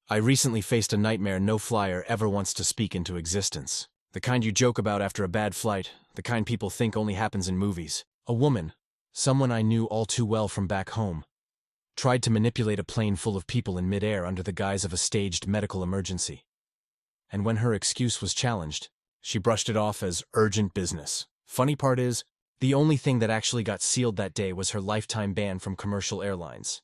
I recently faced a nightmare no flyer ever wants to speak into existence. The kind you joke about after a bad flight, the kind people think only happens in movies. A woman, someone I knew all too well from back home, tried to manipulate a plane full of people in midair under the guise of a staged medical emergency. And when her excuse was challenged, she brushed it off as urgent business. Funny part is, the only thing that actually got sealed that day was her lifetime ban from commercial airlines.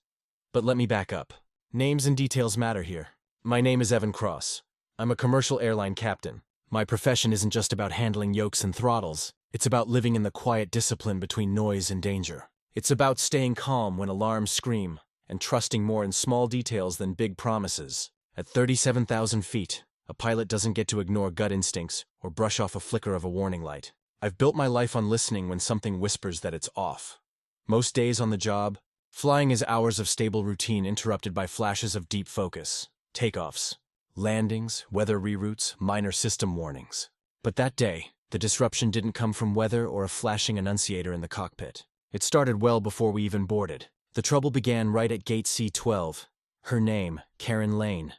But let me back up. Names and details matter here. My name is Evan Cross. I'm a commercial airline captain. My profession isn't just about handling yokes and throttles. It's about living in the quiet discipline between noise and danger. It's about staying calm when alarms scream and trusting more in small details than big promises. At 37,000 feet, a pilot doesn't get to ignore gut instincts or brush off a flicker of a warning light. I've built my life on listening when something whispers that it's off. Most days on the job, flying is hours of stable routine interrupted by flashes of deep focus, takeoffs, landings, weather reroutes, minor system warnings. But that day, the disruption didn't come from weather or a flashing annunciator in the cockpit. It started well before we even boarded. The trouble began right at gate C12. Her name, Karen Lane.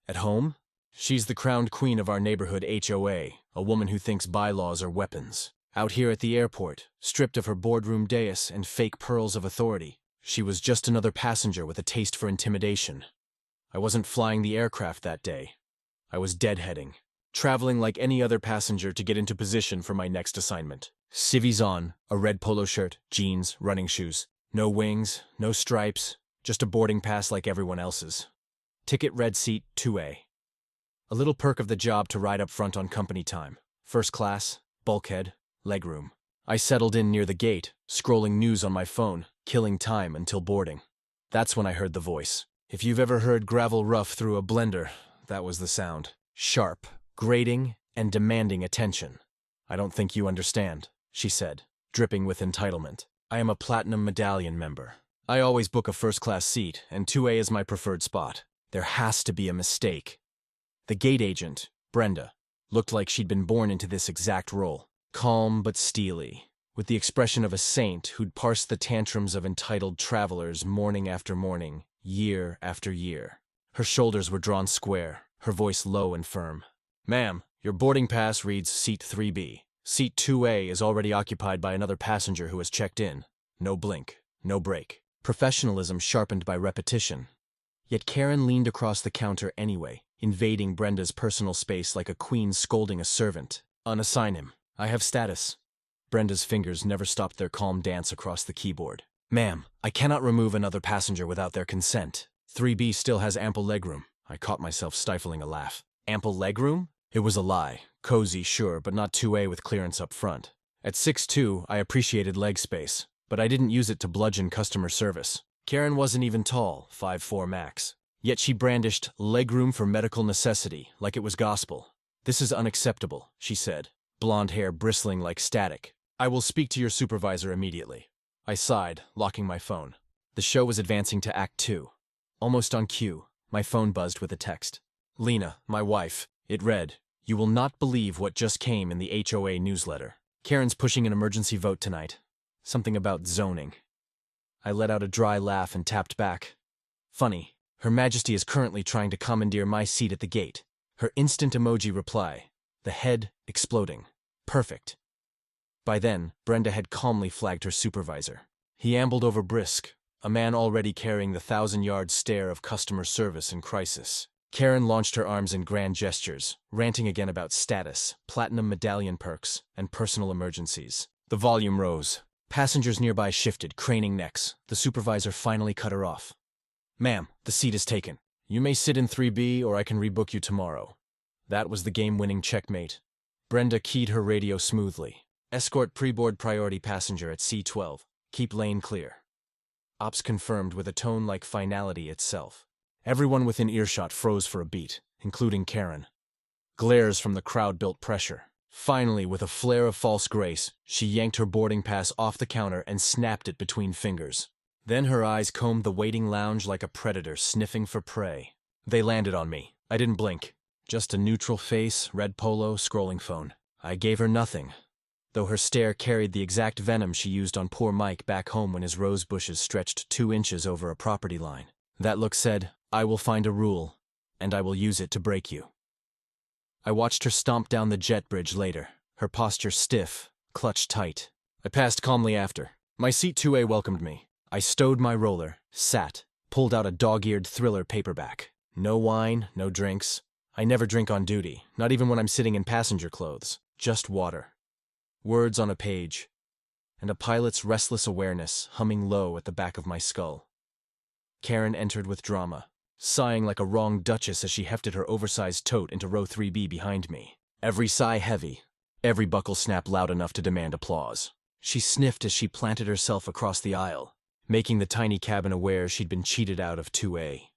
At home? She's the crowned queen of our neighborhood HOA, a woman who thinks bylaws are weapons. Out here at the airport, stripped of her boardroom dais and fake pearls of authority, she was just another passenger with a taste for intimidation. I wasn't flying the aircraft that day. I was deadheading, traveling like any other passenger to get into position for my next assignment. Civvies on, a red polo shirt, jeans, running shoes. No wings, no stripes, just a boarding pass like everyone else's. Ticket red seat 2A. A little perk of the job to ride up front on company time. First class, bulkhead, legroom. I settled in near the gate, scrolling news on my phone, killing time until boarding. That's when I heard the voice. If you've ever heard gravel rough through a blender, that was the sound. Sharp, grating, and demanding attention. I don't think you understand, she said, dripping with entitlement. I am a Platinum Medallion member. I always book a first-class seat, and 2A is my preferred spot. There has to be a mistake. The gate agent, Brenda, looked like she'd been born into this exact role. Calm but steely, with the expression of a saint who'd parsed the tantrums of entitled travelers morning after morning, year after year. Her shoulders were drawn square, her voice low and firm. Ma'am, your boarding pass reads Seat 3B. Seat 2A is already occupied by another passenger who has checked in. No blink, no break. Professionalism sharpened by repetition. Yet Karen leaned across the counter anyway, invading Brenda's personal space like a queen scolding a servant. Unassign him. I have status. Brenda's fingers never stopped their calm dance across the keyboard. Ma'am, I cannot remove another passenger without their consent. 3B still has ample legroom. I caught myself stifling a laugh. Ample legroom? It was a lie. Cozy, sure, but not 2A with clearance up front. At 6'2", I appreciated leg space, but I didn't use it to bludgeon customer service. Karen wasn't even tall, 5'4" max. Yet she brandished legroom for medical necessity, like it was gospel. This is unacceptable, she said, blonde hair bristling like static. I will speak to your supervisor immediately. I sighed, locking my phone. The show was advancing to Act 2. Almost on cue, my phone buzzed with a text. Lena, my wife. It read, "You will not believe what just came in the HOA newsletter. Karen's pushing an emergency vote tonight. Something about zoning." I let out a dry laugh and tapped back. Funny, Her Majesty is currently trying to commandeer my seat at the gate. Her instant emoji reply, the head exploding. Perfect. By then, Brenda had calmly flagged her supervisor. He ambled over brisk, a man already carrying the 1,000-yard stare of customer service in crisis. Karen launched her arms in grand gestures, ranting again about status, platinum medallion perks, and personal emergencies. The volume rose. Passengers nearby shifted, craning necks. The supervisor finally cut her off. "Ma'am, the seat is taken. You may sit in 3B or I can rebook you tomorrow." That was the game-winning checkmate. Brenda keyed her radio smoothly. "Escort pre-board priority passenger at C12. Keep lane clear." Ops confirmed with a tone like finality itself. Everyone within earshot froze for a beat, including Karen. Glares from the crowd built pressure. Finally, with a flare of false grace, she yanked her boarding pass off the counter and snapped it between fingers. Then her eyes combed the waiting lounge like a predator sniffing for prey. They landed on me. I didn't blink. Just a neutral face, red polo, scrolling phone. I gave her nothing, though her stare carried the exact venom she used on poor Mike back home when his rose bushes stretched 2 inches over a property line. That look said, "I will find a rule." and I will use it to break you. I watched her stomp down the jet bridge later, her posture stiff, clutched tight. I passed calmly after. My seat 2A welcomed me. I stowed my roller, sat, pulled out a dog-eared thriller paperback. No wine, no drinks. I never drink on duty, not even when I'm sitting in passenger clothes. Just water. Words on a page, and a pilot's restless awareness humming low at the back of my skull. Karen entered with drama, sighing like a wronged duchess as she hefted her oversized tote into row 3B behind me. Every sigh heavy, every buckle snap loud enough to demand applause. She sniffed as she planted herself across the aisle, making the tiny cabin aware she'd been cheated out of 2A.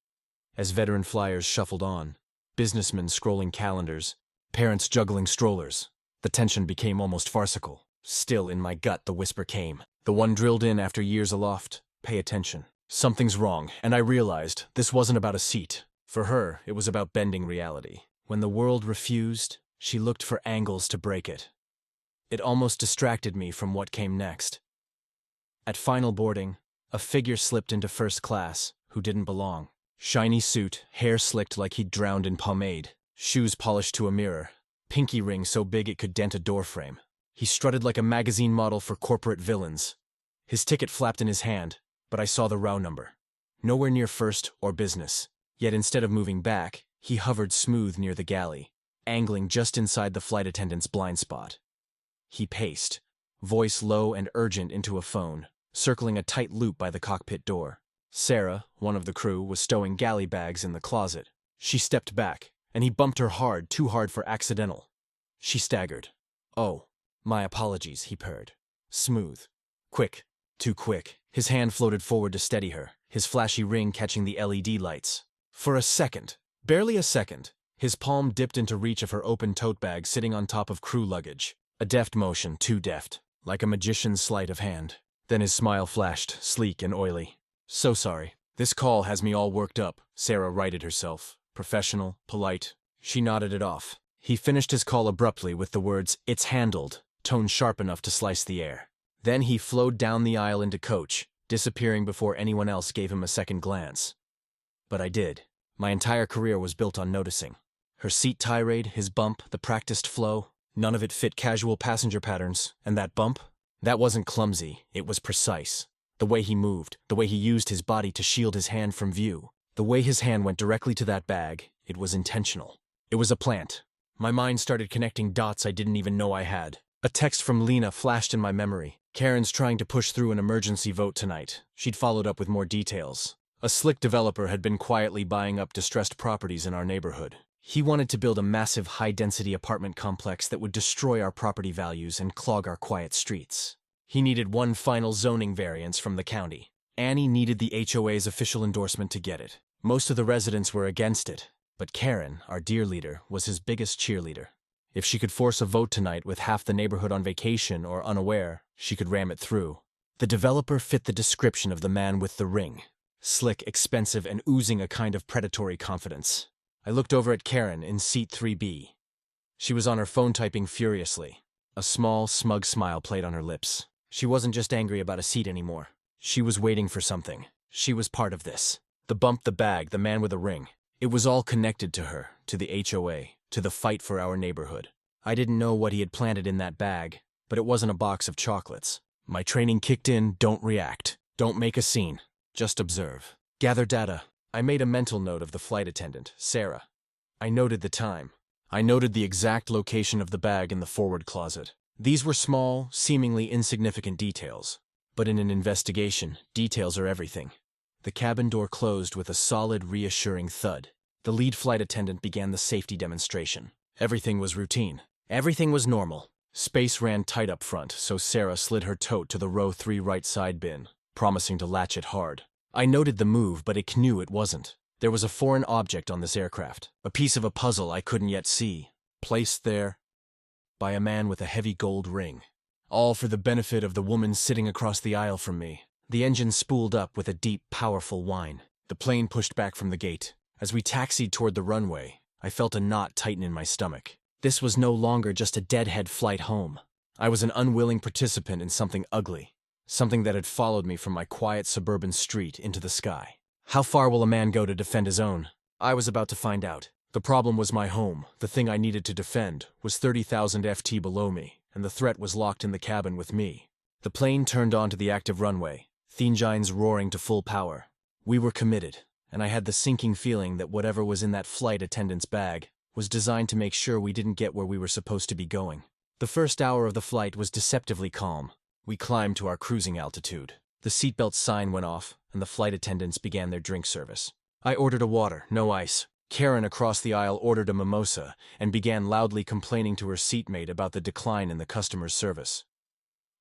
As veteran flyers shuffled on, businessmen scrolling calendars, parents juggling strollers, the tension became almost farcical. Still in my gut the whisper came, the one drilled in after years aloft, pay attention. Something's wrong, and I realized this wasn't about a seat. For her, it was about bending reality. When the world refused, she looked for angles to break it. It almost distracted me from what came next. At final boarding, a figure slipped into first class who didn't belong. Shiny suit, hair slicked like he'd drowned in pomade, shoes polished to a mirror, pinky ring so big it could dent a doorframe. He strutted like a magazine model for corporate villains. His ticket flapped in his hand, but I saw the row number. Nowhere near first or business. Yet instead of moving back, he hovered smooth near the galley, angling just inside the flight attendant's blind spot. He paced, voice low and urgent into a phone, circling a tight loop by the cockpit door. Sarah, one of the crew, was stowing galley bags in the closet. She stepped back, and he bumped her hard, too hard for accidental. She staggered. "Oh, my apologies," he purred. Smooth. Quick. Too quick. His hand floated forward to steady her, his flashy ring catching the LED lights. For a second, barely a second, his palm dipped into reach of her open tote bag sitting on top of crew luggage. A deft motion, too deft, like a magician's sleight of hand. Then his smile flashed, sleek and oily. "So sorry. This call has me all worked up," Sarah righted herself. Professional, polite. She nodded it off. He finished his call abruptly with the words, "It's handled," tone sharp enough to slice the air. Then he flowed down the aisle into coach, disappearing before anyone else gave him a second glance. But I did. My entire career was built on noticing. Her seat tirade, his bump, the practiced flow, none of it fit casual passenger patterns. And that bump? That wasn't clumsy, it was precise. The way he moved, the way he used his body to shield his hand from view, the way his hand went directly to that bag, it was intentional. It was a plant. My mind started connecting dots I didn't even know I had. A text from Lena flashed in my memory. Karen's trying to push through an emergency vote tonight. She'd followed up with more details. A slick developer had been quietly buying up distressed properties in our neighborhood. He wanted to build a massive high-density apartment complex that would destroy our property values and clog our quiet streets. He needed one final zoning variance from the county. Annie needed the HOA's official endorsement to get it. Most of the residents were against it, but Karen, our dear leader, was his biggest cheerleader. If she could force a vote tonight with half the neighborhood on vacation or unaware, she could ram it through. The developer fit the description of the man with the ring. Slick, expensive, and oozing a kind of predatory confidence. I looked over at Karen in seat 3B. She was on her phone typing furiously. A small, smug smile played on her lips. She wasn't just angry about a seat anymore. She was waiting for something. She was part of this. The bump, the bag, the man with a ring. It was all connected to her, to the HOA, to the fight for our neighborhood. I didn't know what he had planted in that bag, but it wasn't a box of chocolates. My training kicked in, don't react. Don't make a scene. Just observe. Gather data. I made a mental note of the flight attendant, Sarah. I noted the time. I noted the exact location of the bag in the forward closet. These were small, seemingly insignificant details. But in an investigation, details are everything. The cabin door closed with a solid, reassuring thud. The lead flight attendant began the safety demonstration. Everything was routine. Everything was normal. Space ran tight up front, so Sarah slid her tote to the row 3 right side bin, promising to latch it hard. I noted the move, but I knew it wasn't. There was a foreign object on this aircraft, a piece of a puzzle I couldn't yet see, placed there by a man with a heavy gold ring. All for the benefit of the woman sitting across the aisle from me. The engine spooled up with a deep, powerful whine. The plane pushed back from the gate. As we taxied toward the runway, I felt a knot tighten in my stomach. This was no longer just a deadhead flight home. I was an unwilling participant in something ugly, something that had followed me from my quiet suburban street into the sky. How far will a man go to defend his own? I was about to find out. The problem was my home, the thing I needed to defend, was 30,000 FT below me, and the threat was locked in the cabin with me. The plane turned onto the active runway, engines roaring to full power. We were committed, and I had the sinking feeling that whatever was in that flight attendant's bag was designed to make sure we didn't get where we were supposed to be going. The first hour of the flight was deceptively calm. We climbed to our cruising altitude. The seatbelt sign went off, and the flight attendants began their drink service. I ordered a water, no ice. Karen across the aisle ordered a mimosa and began loudly complaining to her seatmate about the decline in the customer's service.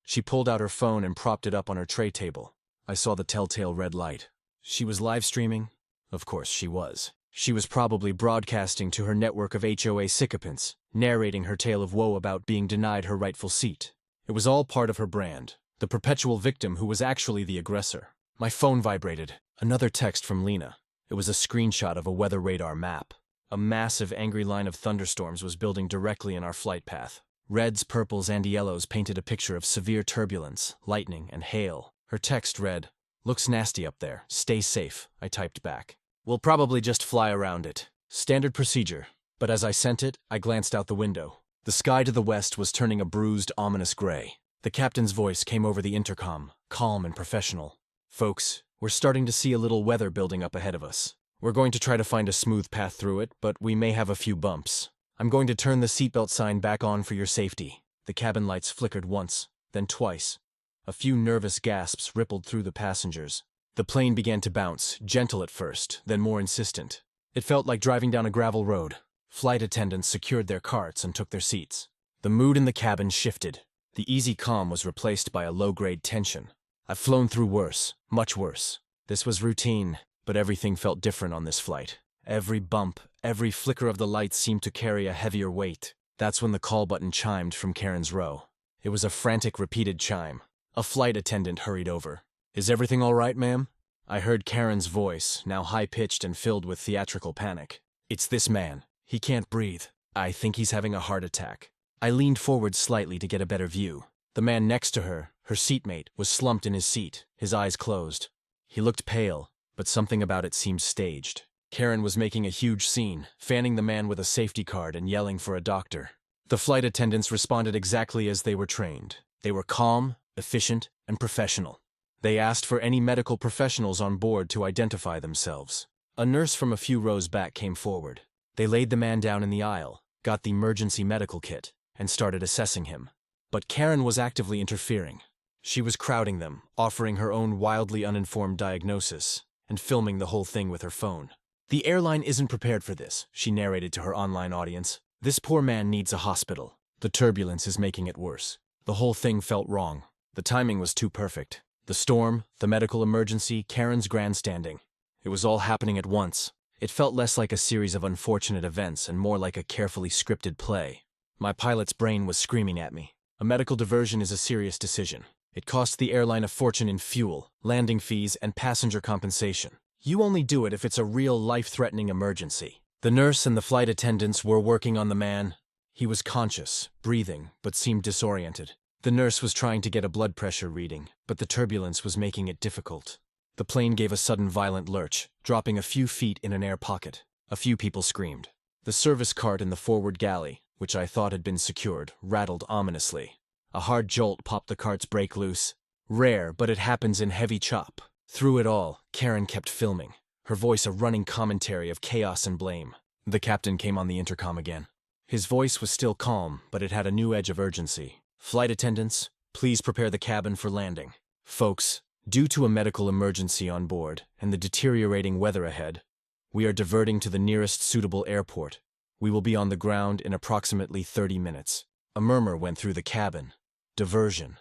She pulled out her phone and propped it up on her tray table. I saw the telltale red light. She was live streaming? Of course she was. She was probably broadcasting to her network of HOA sycophants, narrating her tale of woe about being denied her rightful seat. It was all part of her brand, the perpetual victim who was actually the aggressor. My phone vibrated. Another text from Lena. It was a screenshot of a weather radar map. A massive, angry line of thunderstorms was building directly in our flight path. Reds, purples, and yellows painted a picture of severe turbulence, lightning, and hail. Her text read, "Looks nasty up there. Stay safe," I typed back. "We'll probably just fly around it. Standard procedure." But as I sent it, I glanced out the window. The sky to the west was turning a bruised, ominous gray. The captain's voice came over the intercom, calm and professional. "Folks, we're starting to see a little weather building up ahead of us. We're going to try to find a smooth path through it, but we may have a few bumps. I'm going to turn the seatbelt sign back on for your safety." The cabin lights flickered once, then twice. A few nervous gasps rippled through the passengers. The plane began to bounce, gentle at first, then more insistent. It felt like driving down a gravel road. Flight attendants secured their carts and took their seats. The mood in the cabin shifted. The easy calm was replaced by a low-grade tension. I've flown through worse, much worse. This was routine, but everything felt different on this flight. Every bump, every flicker of the lights seemed to carry a heavier weight. That's when the call button chimed from Karen's row. It was a frantic, repeated chime. A flight attendant hurried over. "Is everything all right, ma'am?" I heard Karen's voice, now high-pitched and filled with theatrical panic. "It's this man. He can't breathe. I think he's having a heart attack." I leaned forward slightly to get a better view. The man next to her, her seatmate, was slumped in his seat, his eyes closed. He looked pale, but something about it seemed staged. Karen was making a huge scene, fanning the man with a safety card and yelling for a doctor. The flight attendants responded exactly as they were trained. They were calm, efficient, and professional. They asked for any medical professionals on board to identify themselves. A nurse from a few rows back came forward. They laid the man down in the aisle, got the emergency medical kit, and started assessing him. But Karen was actively interfering. She was crowding them, offering her own wildly uninformed diagnosis, and filming the whole thing with her phone. "The airline isn't prepared for this," she narrated to her online audience. "This poor man needs a hospital. The turbulence is making it worse." The whole thing felt wrong. The timing was too perfect. The storm, the medical emergency, Karen's grandstanding. It was all happening at once. It felt less like a series of unfortunate events and more like a carefully scripted play. My pilot's brain was screaming at me. A medical diversion is a serious decision. It costs the airline a fortune in fuel, landing fees, and passenger compensation. You only do it if it's a real life-threatening emergency. The nurse and the flight attendants were working on the man. He was conscious, breathing, but seemed disoriented. The nurse was trying to get a blood pressure reading, but the turbulence was making it difficult. The plane gave a sudden violent lurch, dropping a few feet in an air pocket. A few people screamed. The service cart in the forward galley, which I thought had been secured, rattled ominously. A hard jolt popped the cart's brake loose. Rare, but it happens in heavy chop. Through it all, Karen kept filming, her voice a running commentary of chaos and blame. The captain came on the intercom again. His voice was still calm, but it had a new edge of urgency. "Flight attendants, please prepare the cabin for landing. Folks, due to a medical emergency on board and the deteriorating weather ahead, we are diverting to the nearest suitable airport. We will be on the ground in approximately 30 minutes. A murmur went through the cabin. Diversion.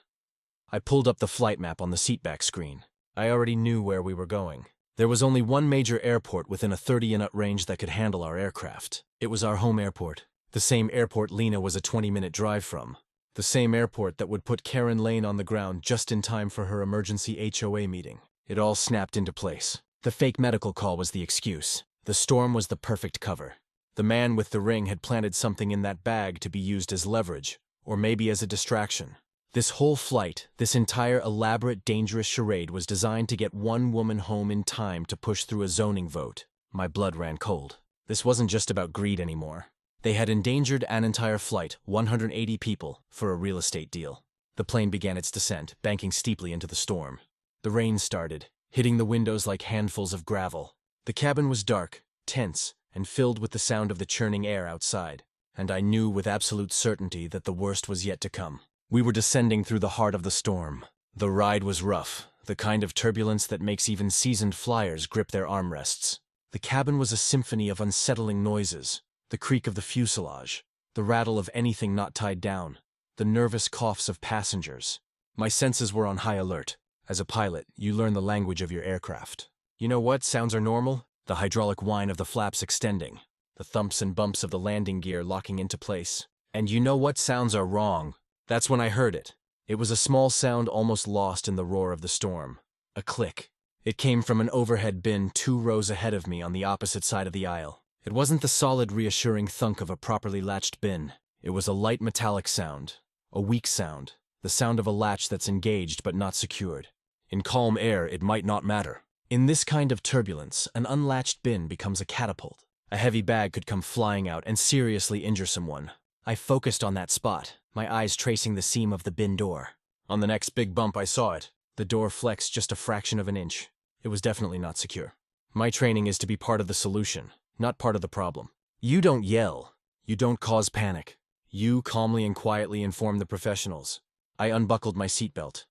I pulled up the flight map on the seatback screen. I already knew where we were going. There was only one major airport within a 30-minute range that could handle our aircraft. It was our home airport. The same airport Lena was a 20-minute drive from. The same airport that would put Karen Lane on the ground just in time for her emergency HOA meeting. It all snapped into place. The fake medical call was the excuse. The storm was the perfect cover. The man with the ring had planted something in that bag to be used as leverage, or maybe as a distraction. This whole flight, this entire elaborate, dangerous charade was designed to get one woman home in time to push through a zoning vote. My blood ran cold. This wasn't just about greed anymore. They had endangered an entire flight, 180 people, for a real estate deal. The plane began its descent, banking steeply into the storm. The rain started, hitting the windows like handfuls of gravel. The cabin was dark, tense, and filled with the sound of the churning air outside. And I knew with absolute certainty that the worst was yet to come. We were descending through the heart of the storm. The ride was rough, the kind of turbulence that makes even seasoned flyers grip their armrests. The cabin was a symphony of unsettling noises. The creak of the fuselage, the rattle of anything not tied down, the nervous coughs of passengers. My senses were on high alert. As a pilot, you learn the language of your aircraft. You know what sounds are normal? The hydraulic whine of the flaps extending, the thumps and bumps of the landing gear locking into place. And you know what sounds are wrong? That's when I heard it. It was a small sound almost lost in the roar of the storm. A click. It came from an overhead bin 2 rows ahead of me on the opposite side of the aisle. It wasn't the solid, reassuring thunk of a properly latched bin. It was a light metallic sound, a weak sound, the sound of a latch that's engaged but not secured. In calm air, it might not matter. In this kind of turbulence, an unlatched bin becomes a catapult. A heavy bag could come flying out and seriously injure someone. I focused on that spot, my eyes tracing the seam of the bin door. On the next big bump, I saw it. The door flexed just a fraction of an inch. It was definitely not secure. My training is to be part of the solution, not part of the problem. You don't yell. You don't cause panic. You calmly and quietly inform the professionals. I unbuckled my seatbelt.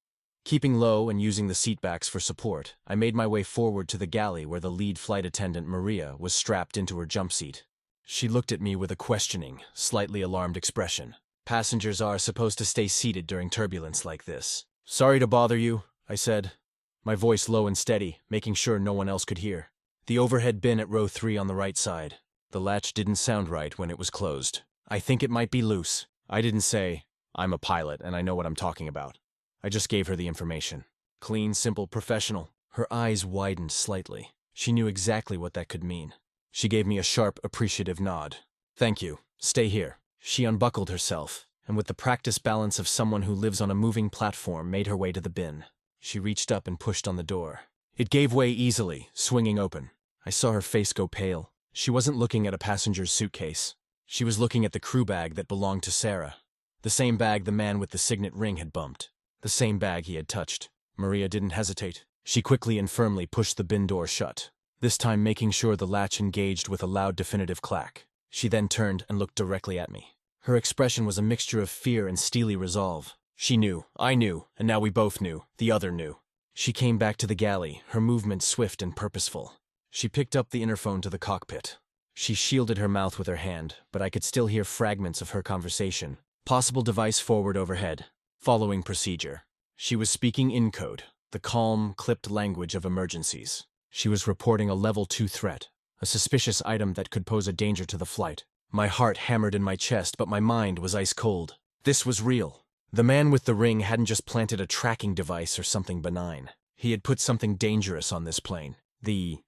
Keeping low and using the seatbacks for support, I made my way forward to the galley where the lead flight attendant, Maria, was strapped into her jump seat. She looked at me with a questioning, slightly alarmed expression. Passengers are supposed to stay seated during turbulence like this. Sorry to bother you, I said, my voice low and steady, making sure no one else could hear. The overhead bin at row 3 on the right side. The latch didn't sound right when it was closed. I think it might be loose. I didn't say, I'm a pilot and I know what I'm talking about. I just gave her the information. Clean, simple, professional. Her eyes widened slightly. She knew exactly what that could mean. She gave me a sharp, appreciative nod. Thank you. Stay here. She unbuckled herself, and with the practiced balance of someone who lives on a moving platform, made her way to the bin. She reached up and pushed on the door. It gave way easily, swinging open. I saw her face go pale. She wasn't looking at a passenger's suitcase. She was looking at the crew bag that belonged to Sarah. The same bag the man with the signet ring had bumped. The same bag he had touched. Maria didn't hesitate. She quickly and firmly pushed the bin door shut, this time making sure the latch engaged with a loud, definitive clack. She then turned and looked directly at me. Her expression was a mixture of fear and steely resolve. She knew, I knew, and now we both knew, the other knew. She came back to the galley, her movement swift and purposeful. She picked up the interphone to the cockpit. She shielded her mouth with her hand, but I could still hear fragments of her conversation. Possible device forward overhead. Following procedure. She was speaking in code, the calm, clipped language of emergencies. She was reporting a level 2 threat, a suspicious item that could pose a danger to the flight. My heart hammered in my chest, but my mind was ice cold. This was real. The man with the ring hadn't just planted a tracking device or something benign. He had put something dangerous on this plane. The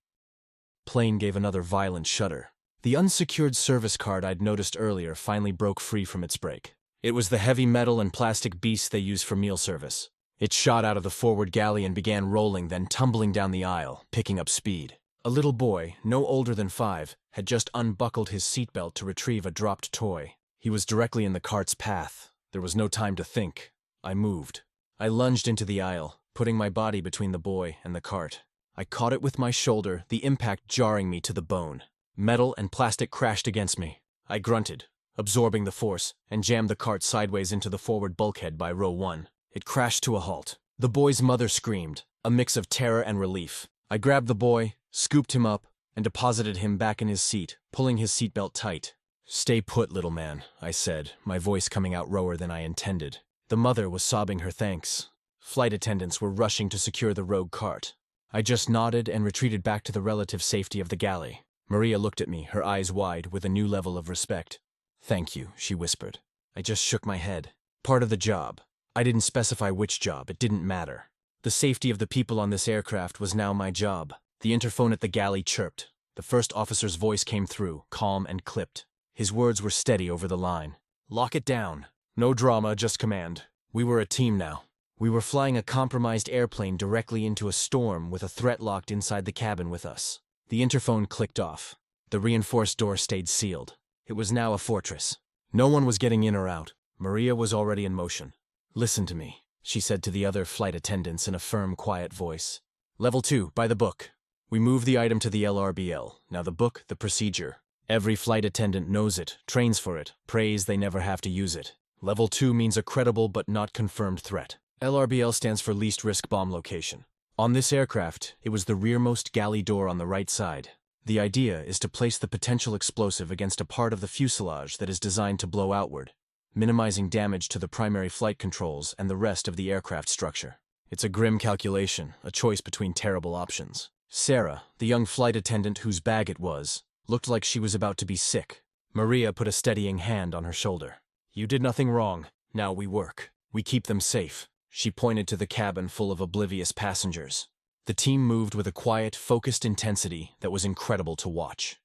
plane gave another violent shudder. The unsecured service card I'd noticed earlier finally broke free from its brake. It was the heavy metal and plastic beast they use for meal service. It shot out of the forward galley and began rolling, then tumbling down the aisle, picking up speed. A little boy, no older than 5, had just unbuckled his seatbelt to retrieve a dropped toy. He was directly in the cart's path. There was no time to think. I moved. I lunged into the aisle, putting my body between the boy and the cart. I caught it with my shoulder, the impact jarring me to the bone. Metal and plastic crashed against me. I grunted, absorbing the force, and jammed the cart sideways into the forward bulkhead by row 1. It crashed to a halt. The boy's mother screamed, a mix of terror and relief. I grabbed the boy, scooped him up, and deposited him back in his seat, pulling his seatbelt tight. Stay put, little man, I said, my voice coming out rower than I intended. The mother was sobbing her thanks. Flight attendants were rushing to secure the rogue cart. I just nodded and retreated back to the relative safety of the galley. Maria looked at me, her eyes wide, with a new level of respect. Thank you, she whispered. I just shook my head. Part of the job. I didn't specify which job, it didn't matter. The safety of the people on this aircraft was now my job. The interphone at the galley chirped. The first officer's voice came through, calm and clipped. His words were steady over the line. Lock it down. No drama, just command. We were a team now. We were flying a compromised airplane directly into a storm with a threat locked inside the cabin with us. The interphone clicked off. The reinforced door stayed sealed. It was now a fortress. No one was getting in or out. Maria was already in motion. "Listen to me," she said to the other flight attendants in a firm, quiet voice. "Level 2, by the book. We move the item to the LRBL. Now the book, the procedure. Every flight attendant knows it, trains for it, prays they never have to use it. Level 2 means a credible but not confirmed threat. LRBL stands for least risk bomb location. On this aircraft, it was the rearmost galley door on the right side. The idea is to place the potential explosive against a part of the fuselage that is designed to blow outward, minimizing damage to the primary flight controls and the rest of the aircraft structure. It's a grim calculation, a choice between terrible options. Sarah, the young flight attendant whose bag it was, looked like she was about to be sick. Maria put a steadying hand on her shoulder. "You did nothing wrong. Now we work. We keep them safe." She pointed to the cabin full of oblivious passengers. The team moved with a quiet, focused intensity that was incredible to watch.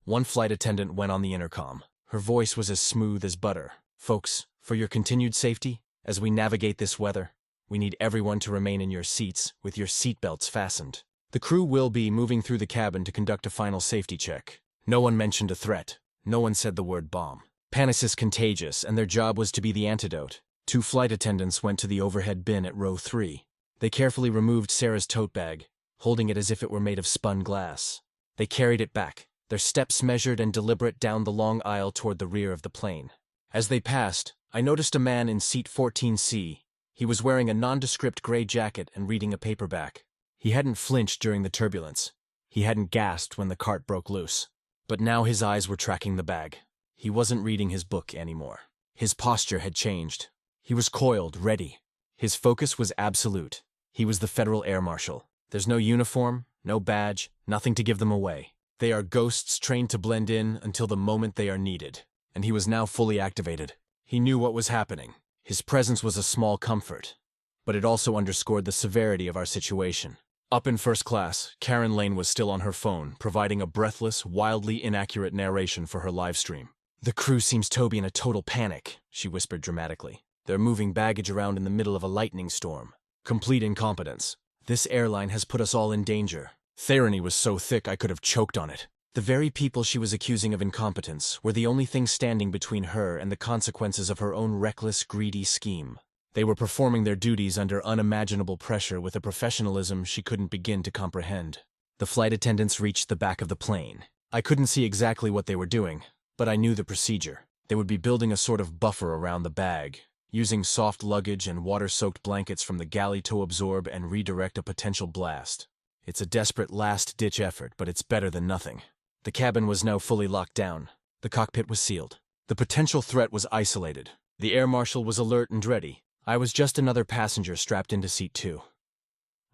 One flight attendant went on the intercom. Her voice was as smooth as butter. "Folks, for your continued safety, as we navigate this weather, we need everyone to remain in your seats with your seatbelts fastened. The crew will be moving through the cabin to conduct a final safety check." No one mentioned a threat. No one said the word bomb. Panic is contagious, and their job was to be the antidote. 2 flight attendants went to the overhead bin at row 3. They carefully removed Sarah's tote bag, holding it as if it were made of spun glass. They carried it back, their steps measured and deliberate down the long aisle toward the rear of the plane. As they passed, I noticed a man in seat 14C. He was wearing a nondescript gray jacket and reading a paperback. He hadn't flinched during the turbulence. He hadn't gasped when the cart broke loose. But now his eyes were tracking the bag. He wasn't reading his book anymore. His posture had changed. He was coiled, ready. His focus was absolute. He was the Federal Air Marshal. There's no uniform, no badge, nothing to give them away. They are ghosts trained to blend in until the moment they are needed. And he was now fully activated. He knew what was happening. His presence was a small comfort, but it also underscored the severity of our situation. Up in first class, Karen Lane was still on her phone, providing a breathless, wildly inaccurate narration for her live stream. "The crew seems to be in a total panic," she whispered dramatically. "They're moving baggage around in the middle of a lightning storm. Complete incompetence. This airline has put us all in danger." Therany was so thick I could have choked on it. The very people she was accusing of incompetence were the only thing standing between her and the consequences of her own reckless, greedy scheme. They were performing their duties under unimaginable pressure with a professionalism she couldn't begin to comprehend. The flight attendants reached the back of the plane. I couldn't see exactly what they were doing, but I knew the procedure. They would be building a sort of buffer around the bag, using soft luggage and water-soaked blankets from the galley to absorb and redirect a potential blast. It's a desperate last-ditch effort, but it's better than nothing. The cabin was now fully locked down. The cockpit was sealed. The potential threat was isolated. The air marshal was alert and ready. I was just another passenger strapped into seat 2.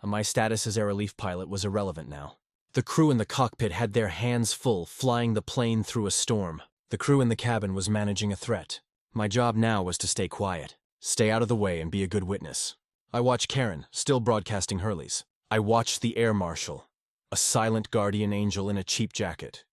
My status as air relief pilot was irrelevant now. The crew in the cockpit had their hands full, flying the plane through a storm. The crew in the cabin was managing a threat. My job now was to stay quiet, stay out of the way, and be a good witness. I watched Karen, still broadcasting Hurley's. I watched the air marshal, a silent guardian angel in a cheap jacket.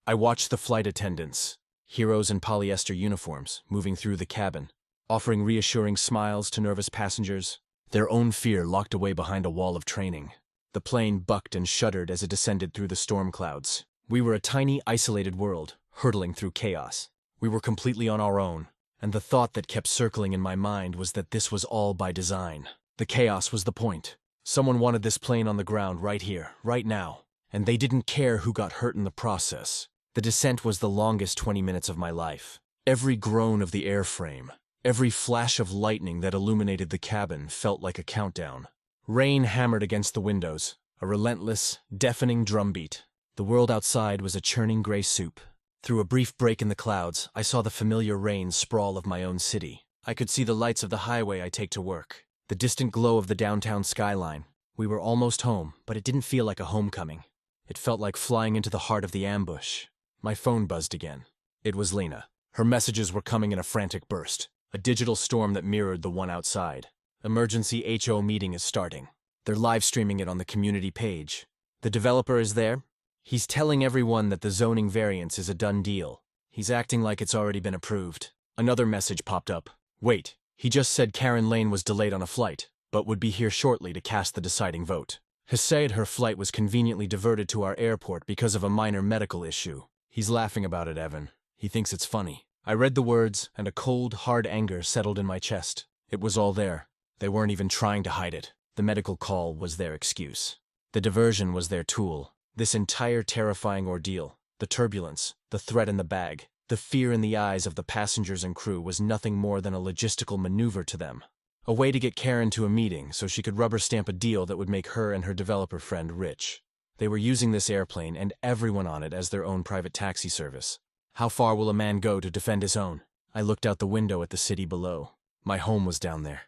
I watched the flight attendants, heroes in polyester uniforms, moving through the cabin, offering reassuring smiles to nervous passengers, their own fear locked away behind a wall of training. The plane bucked and shuddered as it descended through the storm clouds. We were a tiny, isolated world, hurtling through chaos. We were completely on our own, and the thought that kept circling in my mind was that this was all by design. The chaos was the point. Someone wanted this plane on the ground right here, right now, and they didn't care who got hurt in the process. The descent was the longest 20 minutes of my life. Every groan of the airframe, every flash of lightning that illuminated the cabin felt like a countdown. Rain hammered against the windows, a relentless, deafening drumbeat. The world outside was a churning gray soup. Through a brief break in the clouds, I saw the familiar rain sprawl of my own city. I could see the lights of the highway I take to work, the distant glow of the downtown skyline. We were almost home, but it didn't feel like a homecoming. It felt like flying into the heart of the ambush. My phone buzzed again. It was Lena. Her messages were coming in a frantic burst, a digital storm that mirrored the one outside. Emergency HO meeting is starting. They're live streaming it on the community page. The developer is there. He's telling everyone that the zoning variance is a done deal. He's acting like it's already been approved. Another message popped up. Wait, he just said Karen Lane was delayed on a flight, but would be here shortly to cast the deciding vote. He said her flight was conveniently diverted to our airport because of a minor medical issue. He's laughing about it, Evan. He thinks it's funny. I read the words, and a cold, hard anger settled in my chest. It was all there. They weren't even trying to hide it. The medical call was their excuse. The diversion was their tool. This entire terrifying ordeal, the turbulence, the threat in the bag, the fear in the eyes of the passengers and crew was nothing more than a logistical maneuver to them. A way to get Karen to a meeting so she could rubber stamp a deal that would make her and her developer friend rich. They were using this airplane and everyone on it as their own private taxi service. How far will a man go to defend his own? I looked out the window at the city below. My home was down there.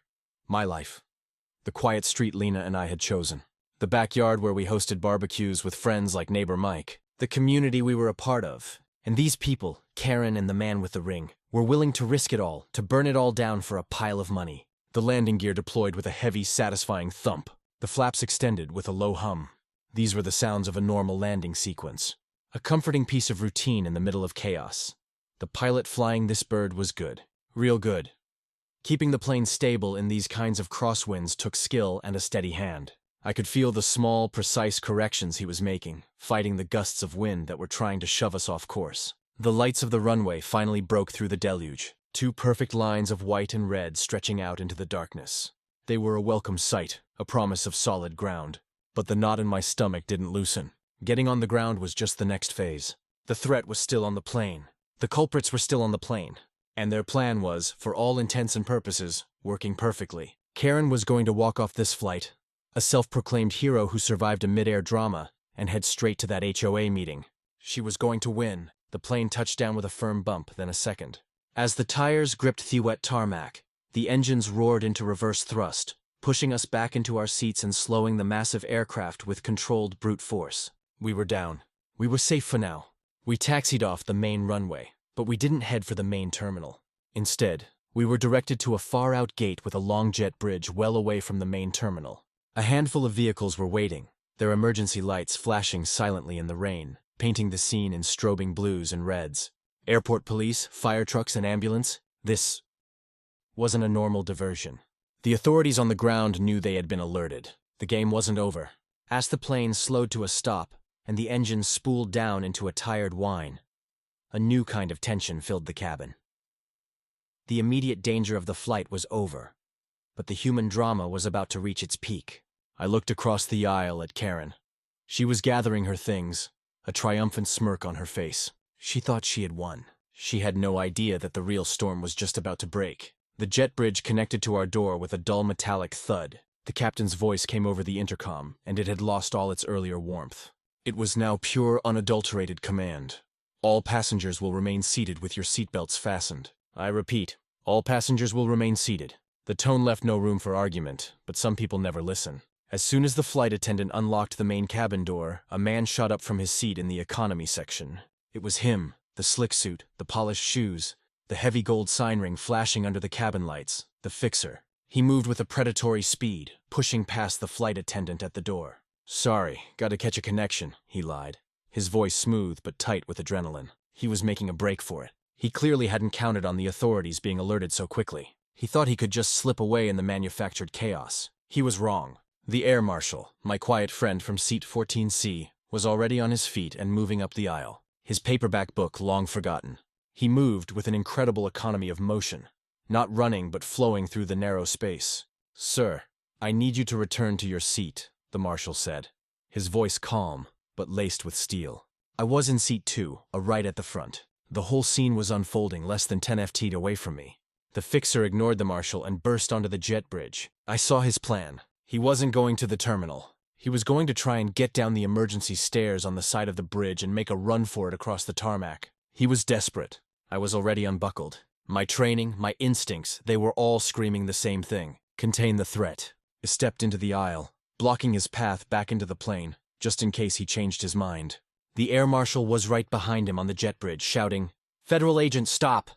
My life. The quiet street Lena and I had chosen. The backyard where we hosted barbecues with friends like neighbor Mike. The community we were a part of. And these people, Karen and the man with the ring, were willing to risk it all, to burn it all down for a pile of money. The landing gear deployed with a heavy, satisfying thump. The flaps extended with a low hum. These were the sounds of a normal landing sequence. A comforting piece of routine in the middle of chaos. The pilot flying this bird was good. Real good. Keeping the plane stable in these kinds of crosswinds took skill and a steady hand. I could feel the small, precise corrections he was making, fighting the gusts of wind that were trying to shove us off course. The lights of the runway finally broke through the deluge, 2 perfect lines of white and red stretching out into the darkness. They were a welcome sight, a promise of solid ground. But the knot in my stomach didn't loosen. Getting on the ground was just the next phase. The threat was still on the plane. The culprits were still on the plane. And their plan was, for all intents and purposes, working perfectly. Karen was going to walk off this flight, a self-proclaimed hero who survived a mid-air drama, and head straight to that HOA meeting. She was going to win. The plane touched down with a firm bump, then a second. As the tires gripped the wet tarmac, the engines roared into reverse thrust, pushing us back into our seats and slowing the massive aircraft with controlled brute force. We were down. We were safe for now. We taxied off the main runway, but we didn't head for the main terminal. Instead, we were directed to a far-out gate with a long jet bridge well away from the main terminal. A handful of vehicles were waiting, their emergency lights flashing silently in the rain, painting the scene in strobing blues and reds. Airport police, fire trucks, and ambulance. This wasn't a normal diversion. The authorities on the ground knew they had been alerted. The game wasn't over. As the plane slowed to a stop, and the engine spooled down into a tired whine, a new kind of tension filled the cabin. The immediate danger of the flight was over, but the human drama was about to reach its peak. I looked across the aisle at Karen. She was gathering her things, a triumphant smirk on her face. She thought she had won. She had no idea that the real storm was just about to break. The jet bridge connected to our door with a dull metallic thud. The captain's voice came over the intercom, and it had lost all its earlier warmth. It was now pure, unadulterated command. All passengers will remain seated with your seatbelts fastened. I repeat, all passengers will remain seated. The tone left no room for argument, but some people never listen. As soon as the flight attendant unlocked the main cabin door, a man shot up from his seat in the economy section. It was him, the slick suit, the polished shoes, the heavy gold sign ring flashing under the cabin lights, the fixer. He moved with a predatory speed, pushing past the flight attendant at the door. "Sorry, gotta catch a connection," he lied. His voice smooth but tight with adrenaline. He was making a break for it. He clearly hadn't counted on the authorities being alerted so quickly. He thought he could just slip away in the manufactured chaos. He was wrong. The air marshal, my quiet friend from seat 14C, was already on his feet and moving up the aisle, his paperback book long forgotten. He moved with an incredible economy of motion, not running but flowing through the narrow space. "Sir, I need you to return to your seat," the marshal said, his voice calm but laced with steel. I was in seat 2, right at the front. The whole scene was unfolding less than 10 feet away from me. The fixer ignored the marshal and burst onto the jet bridge. I saw his plan. He wasn't going to the terminal. He was going to try and get down the emergency stairs on the side of the bridge and make a run for it across the tarmac. He was desperate. I was already unbuckled. My training, my instincts, they were all screaming the same thing. Contain the threat. I stepped into the aisle, blocking his path back into the plane, just in case he changed his mind. The air marshal was right behind him on the jet bridge, shouting, "Federal agent, stop!"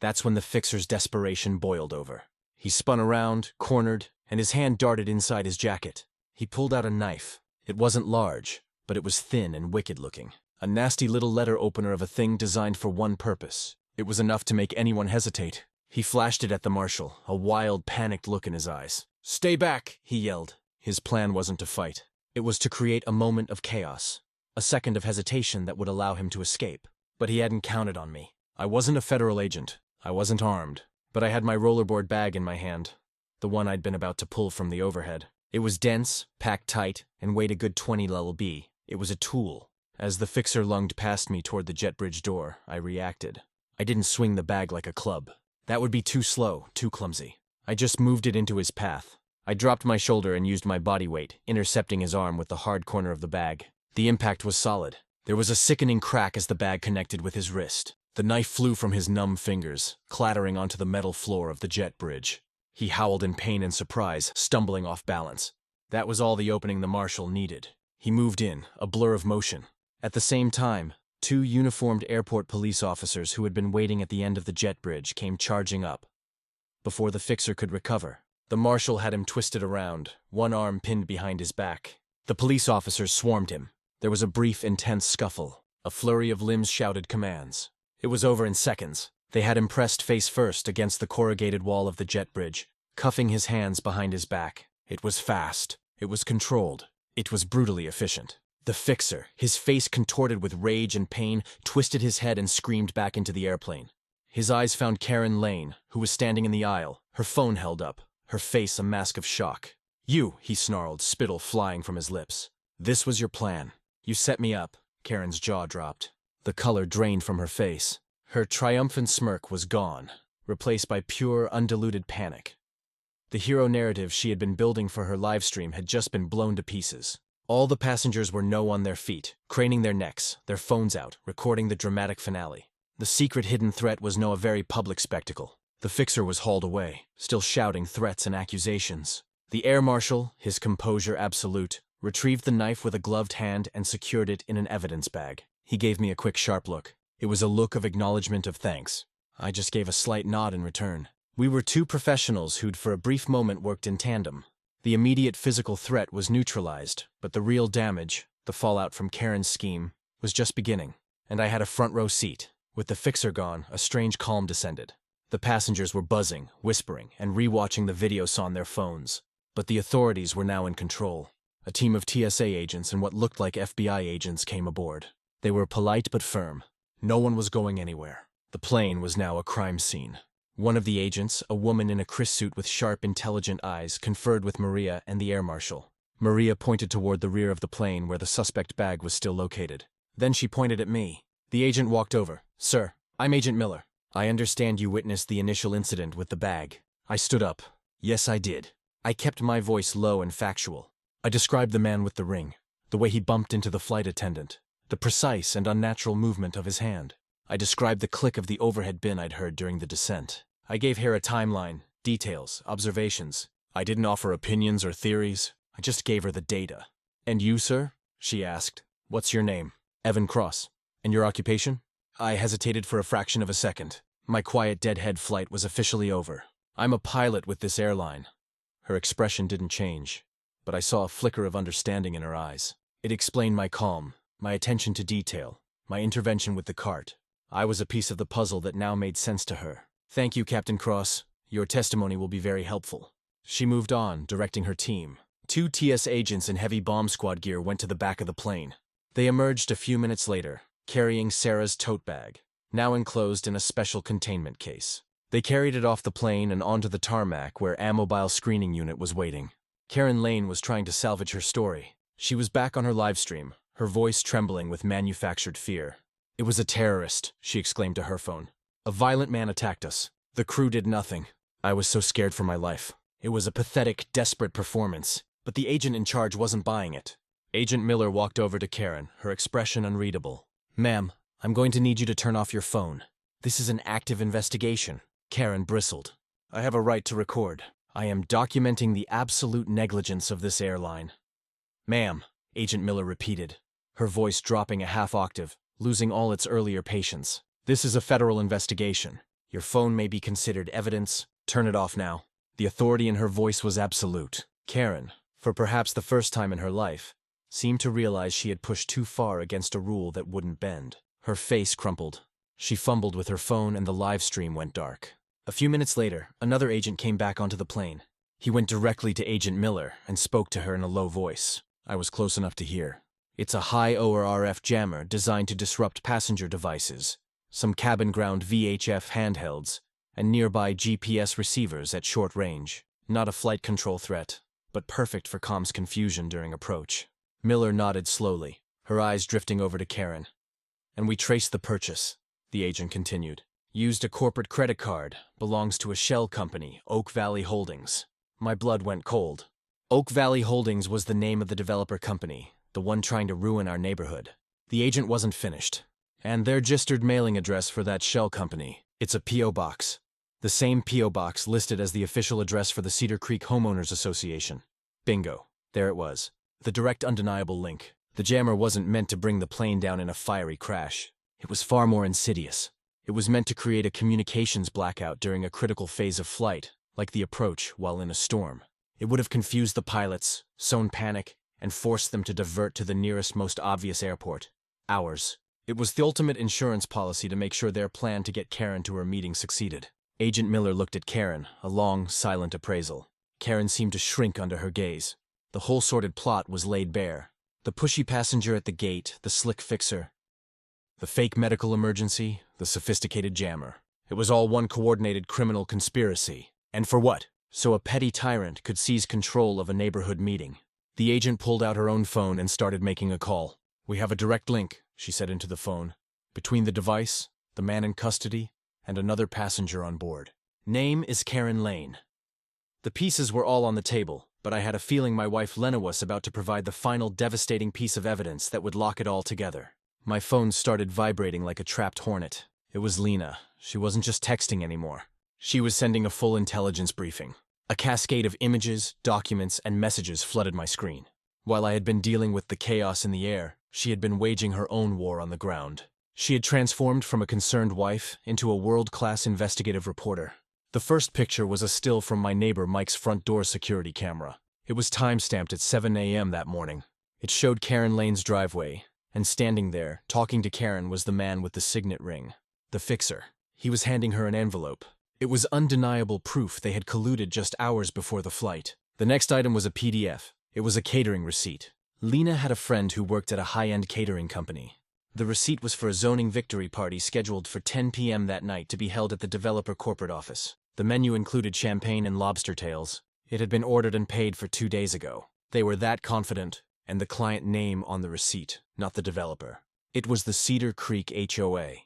That's when the fixer's desperation boiled over. He spun around, cornered, and his hand darted inside his jacket. He pulled out a knife. It wasn't large, but it was thin and wicked-looking. A nasty little letter opener of a thing designed for one purpose. It was enough to make anyone hesitate. He flashed it at the marshal, a wild, panicked look in his eyes. "Stay back," he yelled. His plan wasn't to fight. It was to create a moment of chaos, a second of hesitation that would allow him to escape. But he hadn't counted on me. I wasn't a federal agent. I wasn't armed. But I had my rollerboard bag in my hand, the one I'd been about to pull from the overhead. It was dense, packed tight, and weighed a good 20 lb. It was a tool. As the fixer lunged past me toward the jet bridge door, I reacted. I didn't swing the bag like a club. That would be too slow, too clumsy. I just moved it into his path. I dropped my shoulder and used my body weight, intercepting his arm with the hard corner of the bag. The impact was solid. There was a sickening crack as the bag connected with his wrist. The knife flew from his numb fingers, clattering onto the metal floor of the jet bridge. He howled in pain and surprise, stumbling off balance. That was all the opening the marshal needed. He moved in, a blur of motion. At the same time, 2 uniformed airport police officers who had been waiting at the end of the jet bridge came charging up. Before the fixer could recover, the marshal had him twisted around, one arm pinned behind his back. The police officers swarmed him. There was a brief, intense scuffle. A flurry of limbs shouted commands. It was over in seconds. They had him pressed face first against the corrugated wall of the jet bridge, cuffing his hands behind his back. It was fast. It was controlled. It was brutally efficient. The fixer, his face contorted with rage and pain, twisted his head and screamed back into the airplane. His eyes found Karen Lane, who was standing in the aisle, her phone held up, her face a mask of shock. "You," he snarled, spittle flying from his lips. "This was your plan. You set me up." Karen's jaw dropped. The color drained from her face. Her triumphant smirk was gone, replaced by pure, undiluted panic. The hero narrative she had been building for her livestream had just been blown to pieces. All the passengers were on their feet, craning their necks, their phones out, recording the dramatic finale. The secret hidden threat was now a very public spectacle. The fixer was hauled away, still shouting threats and accusations. The air marshal, his composure absolute, retrieved the knife with a gloved hand and secured it in an evidence bag. He gave me a quick, sharp look. It was a look of acknowledgement of thanks. I just gave a slight nod in return. We were 2 professionals who'd for a brief moment worked in tandem. The immediate physical threat was neutralized, but the real damage, the fallout from Karen's scheme, was just beginning. And I had a front row seat. With the fixer gone, a strange calm descended. The passengers were buzzing, whispering, and rewatching the videos on their phones. But the authorities were now in control. A team of TSA agents and what looked like FBI agents came aboard. They were polite but firm. No one was going anywhere. The plane was now a crime scene. One of the agents, a woman in a crisp suit with sharp, intelligent eyes, conferred with Maria and the air marshal. Maria pointed toward the rear of the plane where the suspect bag was still located. Then she pointed at me. The agent walked over. "Sir, I'm Agent Miller. I understand you witnessed the initial incident with the bag." I stood up. Yes, I did. I kept my voice low and factual. I described the man with the ring, the way he bumped into the flight attendant, the precise and unnatural movement of his hand. I described the click of the overhead bin I'd heard during the descent. I gave her a timeline, details, observations. I didn't offer opinions or theories. I just gave her the data. "And you, sir?" she asked. "What's your name?" "Evan Cross." "And your occupation?" I hesitated for a fraction of a second. My quiet deadhead flight was officially over. "I'm a pilot with this airline." Her expression didn't change, but I saw a flicker of understanding in her eyes. It explained my calm, my attention to detail, my intervention with the cart. I was a piece of the puzzle that now made sense to her. "Thank you, Captain Cross. Your testimony will be very helpful." She moved on, directing her team. 2 TS agents in heavy bomb squad gear went to the back of the plane. They emerged a few minutes later, carrying Sarah's tote bag, now enclosed in a special containment case. They carried it off the plane and onto the tarmac where a mobile screening unit was waiting. Karen Lane was trying to salvage her story. She was back on her live stream, her voice trembling with manufactured fear. "It was a terrorist," she exclaimed to her phone. "A violent man attacked us. The crew did nothing. I was so scared for my life. It was a pathetic, desperate performance, but the agent in charge wasn't buying it." Agent Miller walked over to Karen, her expression unreadable. "Ma'am, I'm going to need you to turn off your phone. This is an active investigation." Karen bristled. "I have a right to record. I am documenting the absolute negligence of this airline." "Ma'am," Agent Miller repeated, her voice dropping a half octave, losing all its earlier patience. "This is a federal investigation. Your phone may be considered evidence. Turn it off now." The authority in her voice was absolute. Karen, for perhaps the first time in her life, seemed to realize she had pushed too far against a rule that wouldn't bend. Her face crumpled. She fumbled with her phone and the live stream went dark. A few minutes later, another agent came back onto the plane. He went directly to Agent Miller and spoke to her in a low voice. I was close enough to hear. It's a high-power RF jammer designed to disrupt passenger devices, some cabin-ground VHF handhelds, and nearby GPS receivers at short range. Not a flight control threat, but perfect for comms confusion during approach. Miller nodded slowly, her eyes drifting over to Karen. And we traced the purchase, the agent continued. Used a corporate credit card, belongs to a shell company, Oak Valley Holdings. My blood went cold. Oak Valley Holdings was the name of the developer company, the one trying to ruin our neighborhood. The agent wasn't finished. And their registered mailing address for that shell company, it's a P.O. box. The same P.O. box listed as the official address for the Cedar Creek Homeowners Association. Bingo. There it was. The direct undeniable link. The jammer wasn't meant to bring the plane down in a fiery crash. It was far more insidious. It was meant to create a communications blackout during a critical phase of flight, like the approach while in a storm. It would have confused the pilots, sown panic, and forced them to divert to the nearest, most obvious airport. Ours. It was the ultimate insurance policy to make sure their plan to get Karen to her meeting succeeded. Agent Miller looked at Karen, a long, silent appraisal. Karen seemed to shrink under her gaze. The whole sordid plot was laid bare. The pushy passenger at the gate, the slick fixer, the fake medical emergency, the sophisticated jammer. It was all one coordinated criminal conspiracy. And for what? So a petty tyrant could seize control of a neighborhood meeting. The agent pulled out her own phone and started making a call. "We have a direct link," she said into the phone, "between the device, the man in custody, and another passenger on board. Name is Karen Lane." The pieces were all on the table, but I had a feeling my wife Lena was about to provide the final devastating piece of evidence that would lock it all together. My phone started vibrating like a trapped hornet. It was Lena. She wasn't just texting anymore. She was sending a full intelligence briefing. A cascade of images, documents, and messages flooded my screen. While I had been dealing with the chaos in the air, she had been waging her own war on the ground. She had transformed from a concerned wife into a world-class investigative reporter. The first picture was a still from my neighbor Mike's front door security camera. It was time-stamped at 7 a.m. that morning. It showed Karen Lane's driveway, and standing there, talking to Karen, was the man with the signet ring. The fixer. He was handing her an envelope. It was undeniable proof they had colluded just hours before the flight. The next item was a PDF. It was a catering receipt. Lena had a friend who worked at a high-end catering company. The receipt was for a zoning victory party scheduled for 10 p.m. that night to be held at the developer corporate office. The menu included champagne and lobster tails. It had been ordered and paid for 2 days ago. They were that confident, and the client name on the receipt, not the developer. It was the Cedar Creek HOA.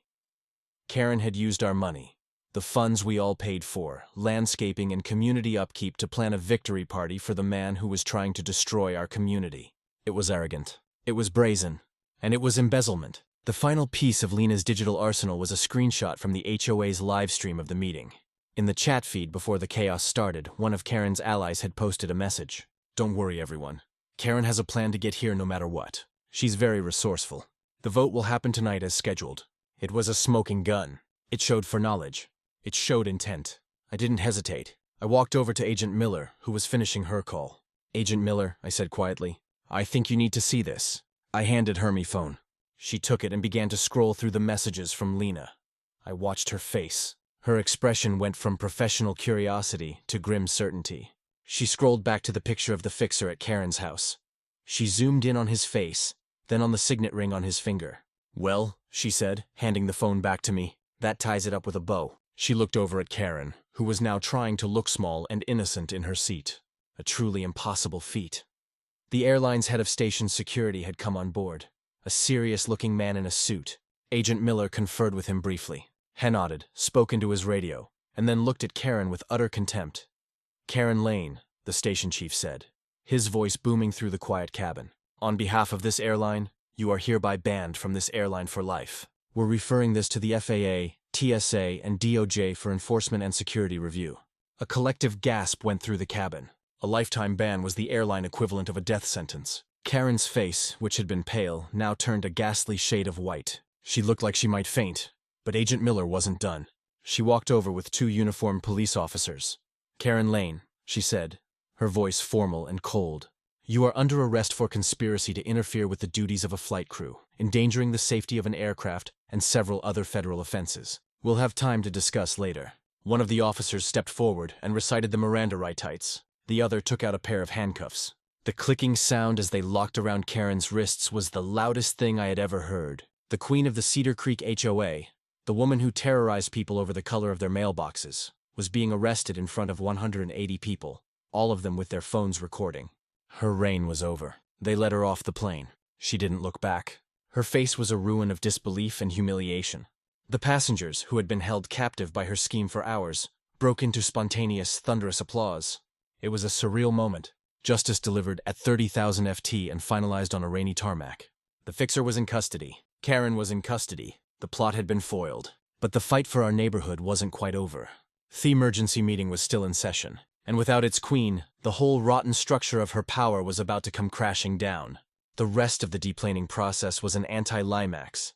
Karen had used our money, the funds we all paid for, landscaping and community upkeep, to plan a victory party for the man who was trying to destroy our community. It was arrogant. It was brazen. And it was embezzlement. The final piece of Lena's digital arsenal was a screenshot from the HOA's live stream of the meeting. In the chat feed before the chaos started, one of Karen's allies had posted a message. "Don't worry, everyone. Karen has a plan to get here no matter what. She's very resourceful. The vote will happen tonight as scheduled." It was a smoking gun. It showed foreknowledge. It showed intent. I didn't hesitate. I walked over to Agent Miller, who was finishing her call. "Agent Miller," I said quietly, "I think you need to see this." I handed her my phone. She took it and began to scroll through the messages from Lena. I watched her face. Her expression went from professional curiosity to grim certainty. She scrolled back to the picture of the fixer at Karen's house. She zoomed in on his face, then on the signet ring on his finger. "Well," she said, handing the phone back to me, "that ties it up with a bow." She looked over at Karen, who was now trying to look small and innocent in her seat. A truly impossible feat. The airline's head of station security had come on board, a serious-looking man in a suit. Agent Miller conferred with him briefly. He nodded, spoke into his radio, and then looked at Karen with utter contempt. "Karen Lane," the station chief said, his voice booming through the quiet cabin. "On behalf of this airline, you are hereby banned from this airline for life. We're referring this to the FAA, TSA, and DOJ for enforcement and security review." A collective gasp went through the cabin. A lifetime ban was the airline equivalent of a death sentence. Karen's face, which had been pale, now turned a ghastly shade of white. She looked like she might faint, but Agent Miller wasn't done. She walked over with 2 uniformed police officers. "Karen Lane," she said, her voice formal and cold, "you are under arrest for conspiracy to interfere with the duties of a flight crew, endangering the safety of an aircraft, and several other federal offenses. We'll have time to discuss later." One of the officers stepped forward and recited the Miranda rights. The other took out a pair of handcuffs. The clicking sound as they locked around Karen's wrists was the loudest thing I had ever heard. The queen of the Cedar Creek HOA, the woman who terrorized people over the color of their mailboxes, was being arrested in front of 180 people, all of them with their phones recording. Her reign was over. They let her off the plane. She didn't look back. Her face was a ruin of disbelief and humiliation. The passengers, who had been held captive by her scheme for hours, broke into spontaneous, thunderous applause. It was a surreal moment. Justice delivered at 30,000 FT and finalized on a rainy tarmac. The fixer was in custody. Karen was in custody. The plot had been foiled. But the fight for our neighborhood wasn't quite over. The emergency meeting was still in session, and without its queen, the whole rotten structure of her power was about to come crashing down. The rest of the deplaning process was an anti-climax.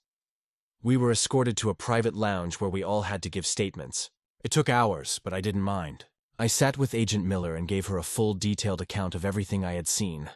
We were escorted to a private lounge where we all had to give statements. It took hours, but I didn't mind. I sat with Agent Miller and gave her a full, detailed account of everything I had seen,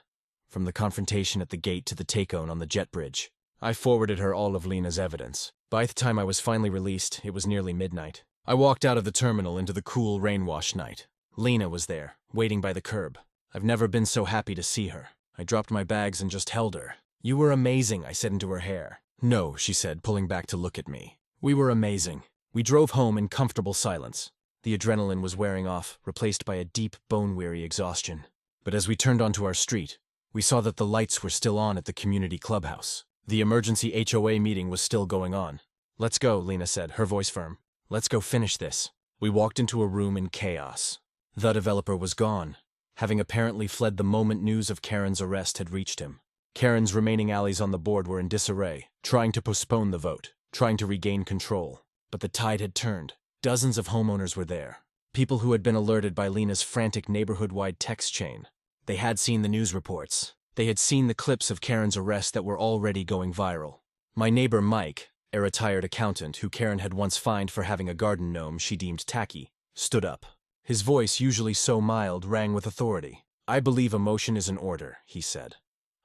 from the confrontation at the gate to the take-on on the jet bridge. I forwarded her all of Lena's evidence. By the time I was finally released, it was nearly midnight. I walked out of the terminal into the cool, rain-washed night. Lena was there, waiting by the curb. I've never been so happy to see her. I dropped my bags and just held her. "You were amazing," I said into her hair. "No," she said, pulling back to look at me. "We were amazing." We drove home in comfortable silence. The adrenaline was wearing off, replaced by a deep, bone-weary exhaustion. But as we turned onto our street, we saw that the lights were still on at the community clubhouse. The emergency HOA meeting was still going on. "Let's go," Lena said, her voice firm. "Let's go finish this." We walked into a room in chaos. The developer was gone, having apparently fled the moment news of Karen's arrest had reached him. Karen's remaining allies on the board were in disarray, trying to postpone the vote, trying to regain control. But the tide had turned. Dozens of homeowners were there, people who had been alerted by Lena's frantic neighborhood-wide text chain. They had seen the news reports. They had seen the clips of Karen's arrest that were already going viral. My neighbor Mike, a retired accountant who Karen had once fined for having a garden gnome she deemed tacky, stood up. His voice, usually so mild, rang with authority. "I believe a motion is in order," he said.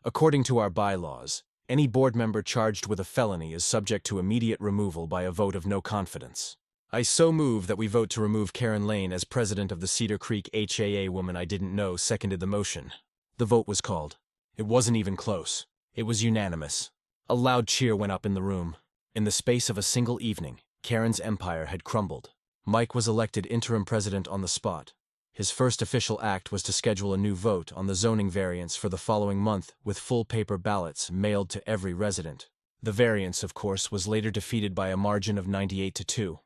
"According to our bylaws, any board member charged with a felony is subject to immediate removal by a vote of no confidence. I so move that we vote to remove Karen Lane as president of the Cedar Creek HOA. Woman I didn't know seconded the motion. The vote was called. It wasn't even close. It was unanimous. A loud cheer went up in the room. In the space of a single evening, Karen's empire had crumbled. Mike was elected interim president on the spot. His first official act was to schedule a new vote on the zoning variance for the following month with full paper ballots mailed to every resident. The variance, of course, was later defeated by a margin of 98-2.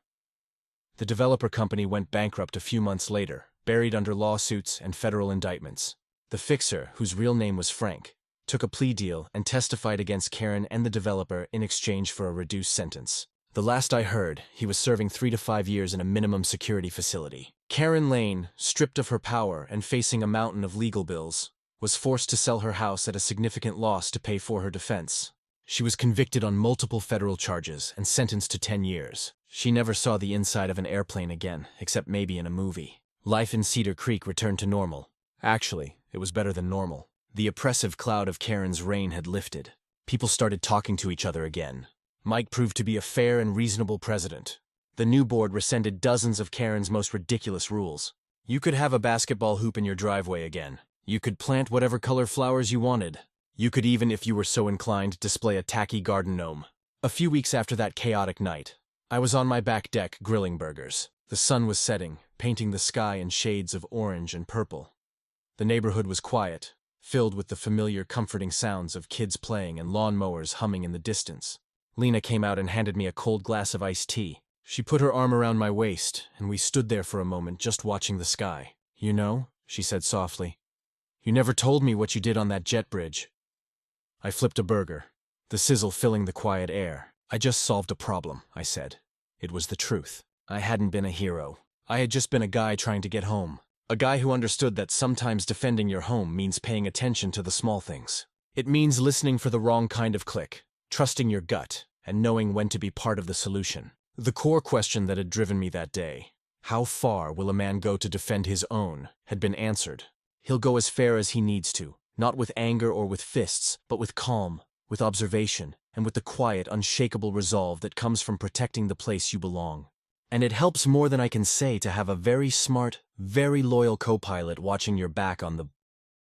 The developer company went bankrupt a few months later, buried under lawsuits and federal indictments. The fixer, whose real name was Frank, took a plea deal and testified against Karen and the developer in exchange for a reduced sentence. The last I heard, he was serving 3 to 5 years in a minimum security facility. Karen Lane, stripped of her power and facing a mountain of legal bills, was forced to sell her house at a significant loss to pay for her defense. She was convicted on multiple federal charges and sentenced to 10 years. She never saw the inside of an airplane again, except maybe in a movie. Life in Cedar Creek returned to normal. Actually, it was better than normal. The oppressive cloud of Karen's reign had lifted. People started talking to each other again. Mike proved to be a fair and reasonable president. The new board rescinded dozens of Karen's most ridiculous rules. You could have a basketball hoop in your driveway again. You could plant whatever color flowers you wanted. You could even, if you were so inclined, display a tacky garden gnome. A few weeks after that chaotic night, I was on my back deck grilling burgers. The sun was setting, painting the sky in shades of orange and purple. The neighborhood was quiet, filled with the familiar comforting sounds of kids playing and lawnmowers humming in the distance. Lena came out and handed me a cold glass of iced tea. She put her arm around my waist, and we stood there for a moment just watching the sky. "You know," she said softly, "you never told me what you did on that jet bridge." I flipped a burger, the sizzle filling the quiet air. "I just solved a problem," I said. It was the truth. I hadn't been a hero. I had just been a guy trying to get home. A guy who understood that sometimes defending your home means paying attention to the small things. It means listening for the wrong kind of click, trusting your gut, and knowing when to be part of the solution. The core question that had driven me that day, how far will a man go to defend his own, had been answered. He'll go as far as he needs to, not with anger or with fists, but with calm, with observation, and with the quiet, unshakable resolve that comes from protecting the place you belong. And it helps more than I can say to have a very smart, very loyal co-pilot watching your back on the